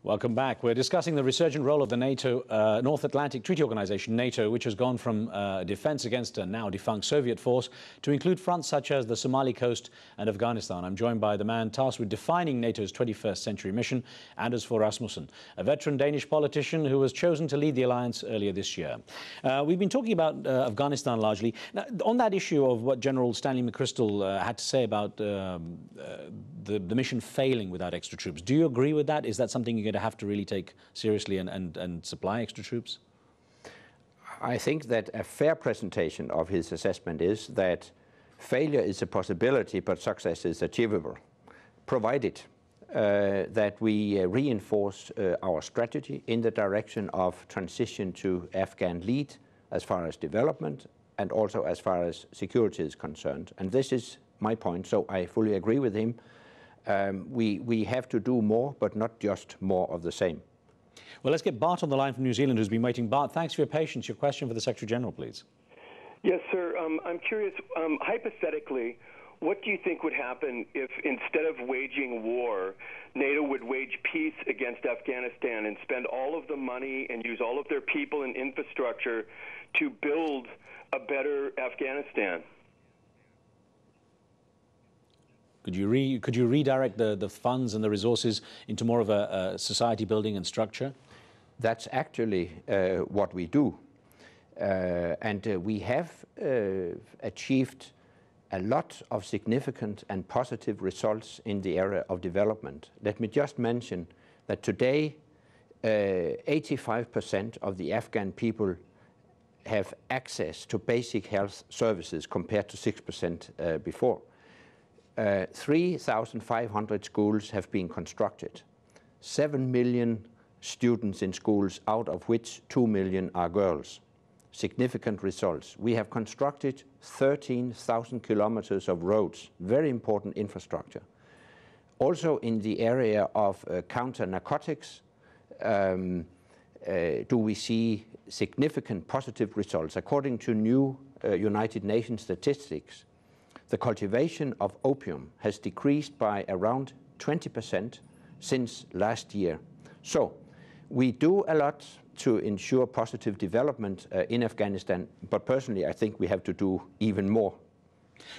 Welcome back. We're discussing the resurgent role of the NATO North Atlantic Treaty Organization, NATO, which has gone from defense against a now defunct Soviet force to include fronts such as the Somali coast and Afghanistan. I'm joined by the man tasked with defining NATO's 21st century mission, Anders Fogh Rasmussen, a veteran Danish politician who was chosen to lead the alliance earlier this year. We've been talking about Afghanistan largely. Now, on that issue of what General Stanley McChrystal had to say about the mission failing without extra troops, do you agree with that? Is that something you're going to have to really take seriously and supply extra troops? I think that a fair presentation of his assessment is that failure is a possibility, but success is achievable, provided that we reinforce our strategy in the direction of transition to Afghan lead as far as development and also as far as security is concerned. And this is my point, so I fully agree with him. We have to do more, but not just more of the same. Well, let's get Bart on the line from New Zealand, who's been waiting. Bart, thanks for your patience. Your question for the Secretary General, please. Yes, sir. I'm curious, hypothetically, what do you think would happen if instead of waging war, NATO would wage peace against Afghanistan and spend all of the money and use all of their people and infrastructure to build a better Afghanistan? Could you redirect the funds and the resources into more of a society building and structure? That's actually what we do. And we have achieved a lot of significant and positive results in the area of development. Let me just mention that today 85% of the Afghan people have access to basic health services compared to 6% before. 3,500 schools have been constructed. 7 million students in schools, out of which 2 million are girls. Significant results. We have constructed 13,000 kilometers of roads, very important infrastructure. Also in the area of counter-narcotics, do we see significant positive results. According to new United Nations statistics, the cultivation of opium has decreased by around 20% since last year. So we do a lot to ensure positive development in Afghanistan, but personally I think we have to do even more.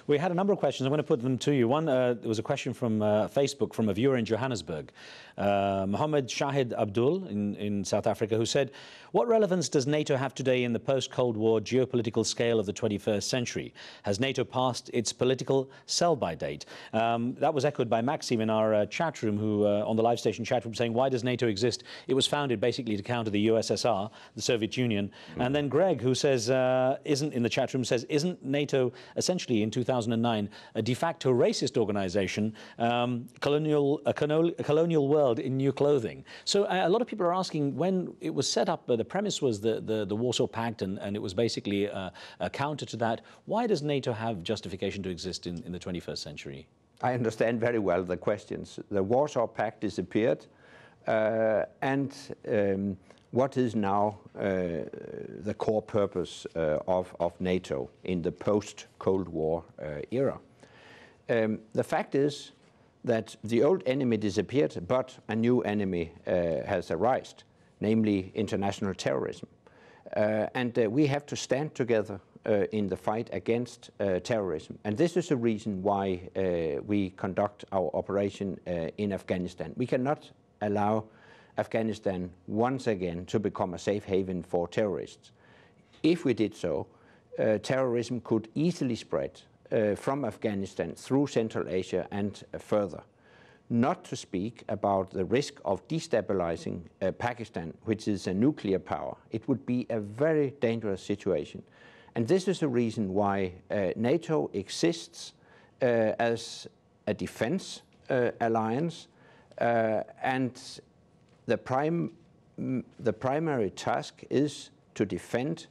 We had a number of questions. I'm going to put them to you. One, there was a question from Facebook from a viewer in Johannesburg, Mohammed Shahid Abdul in South Africa, who said, what relevance does NATO have today in the post-Cold War geopolitical scale of the 21st century? Has NATO passed its political sell-by date? That was echoed by Maxim in our chat room, who on the live station chat room, saying, why does NATO exist? It was founded basically to counter the USSR, the Soviet Union. And then Greg, who says, in the chat room, says, isn't NATO essentially in 2009 a de facto racist organization, a colonial world in new clothing? So a lot of people are asking, when it was set up, the premise was the Warsaw Pact, and it was basically a counter to that. Why does NATO have justification to exist in the 21st century? I understand very well the questions. The Warsaw Pact disappeared, and what is now the core purpose of NATO in the post-Cold War era? The fact is that the old enemy disappeared, but a new enemy has arisen, namely international terrorism. And we have to stand together in the fight against terrorism. And this is the reason why we conduct our operation in Afghanistan. We cannot allow Afghanistan once again to become a safe haven for terrorists. If we did so, terrorism could easily spread from Afghanistan through Central Asia and further. Not to speak about the risk of destabilizing Pakistan, which is a nuclear power. It would be a very dangerous situation. And this is the reason why NATO exists as a defense alliance, and the primary task is to defend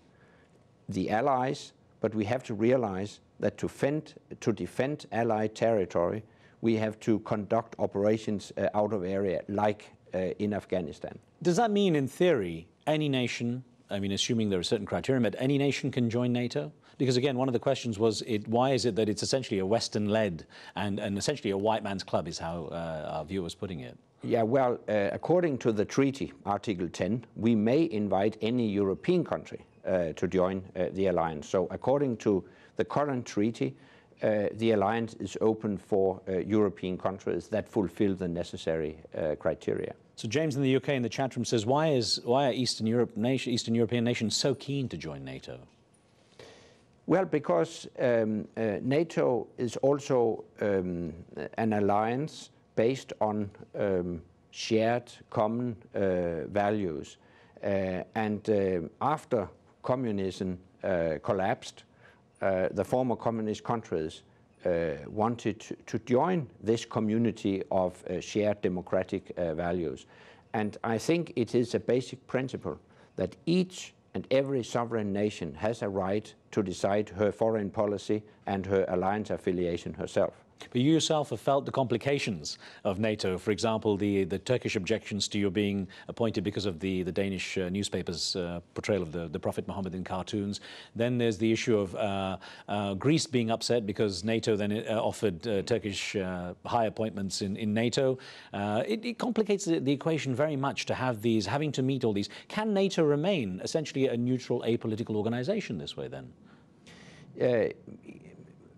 the allies, but we have to realize that to defend allied territory, we have to conduct operations out of area, like in Afghanistan. Does that mean, in theory, any nation, I mean, assuming there are certain criteria, but any nation can join NATO? Because again, one of the questions was, why is it that it's essentially a Western-led and essentially a white man's club, is how our viewer was putting it. Yeah, well, according to the treaty, Article 10, we may invite any European country to join the alliance. So according to the current treaty, the alliance is open for European countries that fulfill the necessary criteria. So James in the UK in the chat room says, why are Eastern European nations so keen to join NATO? Well, because NATO is also an alliance based on shared common values. And after communism collapsed, the former communist countries wanted to join this community of shared democratic values. And I think it is a basic principle that each and every sovereign nation has a right to decide her foreign policy and her alliance affiliation herself. But you yourself have felt the complications of NATO. For example, the Turkish objections to your being appointed because of the Danish newspapers' portrayal of the Prophet Muhammad in cartoons. Then there's the issue of Greece being upset because NATO then offered Turkish high appointments in NATO. It complicates the equation very much to have these, having to meet all these. Can NATO remain essentially a neutral, apolitical organization this way then?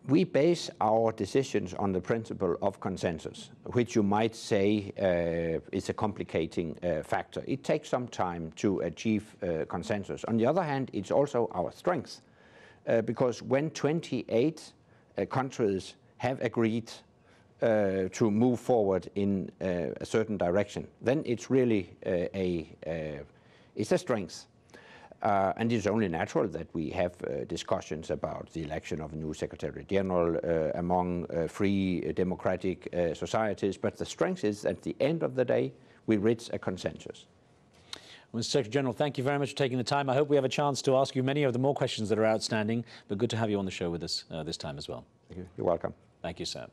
We base our decisions on the principle of consensus, which you might say is a complicating factor. It takes some time to achieve consensus. On the other hand, it's also our strength, because when 28 countries have agreed to move forward in a certain direction, then it's really it's a strength. And it's only natural that we have discussions about the election of a new Secretary General among free democratic societies. But the strength is, at the end of the day, we reach a consensus. Mr. Secretary General, thank you very much for taking the time. I hope we have a chance to ask you many of the more questions that are outstanding, but good to have you on the show with us this time as well. Thank you. You're welcome. Thank you, sir.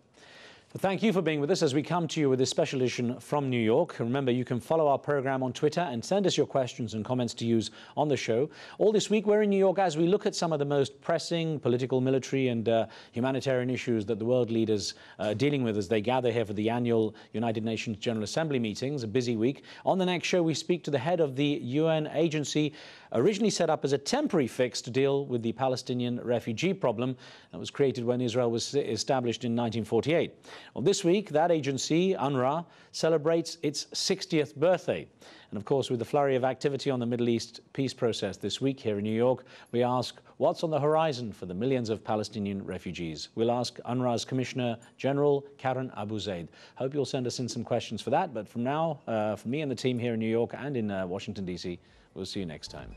So thank you for being with us as we come to you with this special edition from New York. Remember, you can follow our program on Twitter and send us your questions and comments to use on the show. All this week, we're in New York as we look at some of the most pressing political, military and humanitarian issues that the world leaders are dealing with as they gather here for the annual United Nations General Assembly meetings, a busy week. On the next show, we speak to the head of the UN agency originally set up as a temporary fix to deal with the Palestinian refugee problem that was created when Israel was established in 1948. Well, this week, that agency, UNRWA, celebrates its 60th birthday. And of course, with the flurry of activity on the Middle East peace process this week here in New York, we ask what's on the horizon for the millions of Palestinian refugees. We'll ask UNRWA's Commissioner General Karen Abu Zaid. Hope you'll send us in some questions for that. But from now, for me and the team here in New York and in Washington, D.C., we'll see you next time.